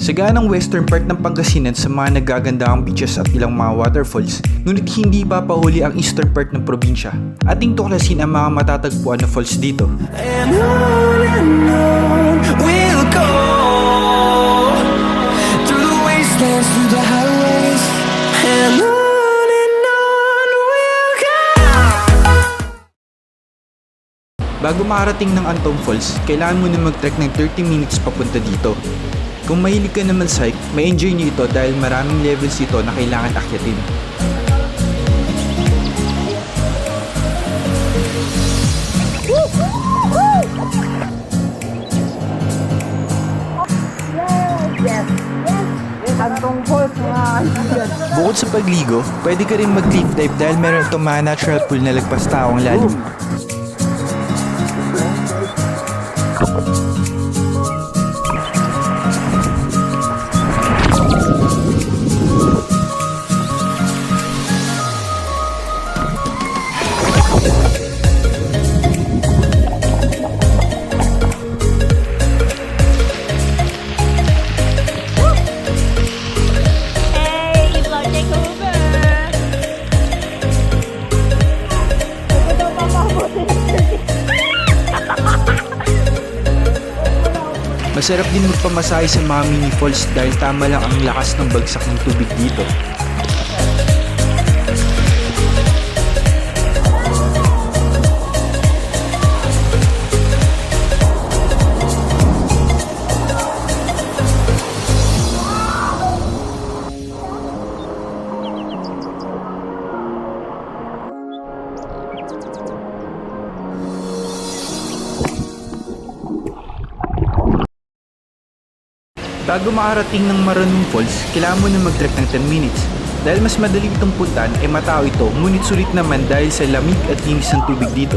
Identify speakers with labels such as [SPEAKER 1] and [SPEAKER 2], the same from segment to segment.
[SPEAKER 1] Saganang western part ng Pangasinan sa mga nagagandahang beaches at ilang mga waterfalls, ngunit hindi pa pahuli ang eastern part ng probinsya. Ating tuklasin ang mga matatagpuan na falls dito.
[SPEAKER 2] And on we'll go, through the wastelands, through the highways, and on we'll go.
[SPEAKER 1] Bago makarating ng AntongFalls, kailangan mo na mag-trek ng 30 minutes papunta dito. Kung mahilig ka naman sa hike, may enjoy nyo ito dahil maraming levels ito na kailangan akyatin.
[SPEAKER 3] AntongFalls mga kaibigan.
[SPEAKER 1] Bukod sa pagligo, pwede ka rin mag-cliff dive dahil meron itong mga natural pool na lagpas taong lalim. Masarap din magpamasahe sa mga mini falls dahil tama lang ang lakas ng bagsak ng tubig dito. Bago makarating ng MaranumFalls, kailangan mo na mag-trek ng 10 minutes. Dahil mas madali itong puntahan ay matao ito, ngunit sulit naman dahil sa lamig at linis ng tubig dito.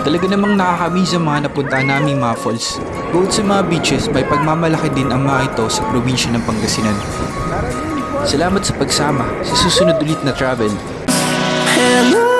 [SPEAKER 1] Talaga namang nakakamiss ang mga napuntahan naming mga falls. Bukod sa mga beaches, may pagmamalaki din ang mga ito sa probinsya ng Pangasinan. Salamat sa pagsama sa susunod ulit na travel.
[SPEAKER 2] And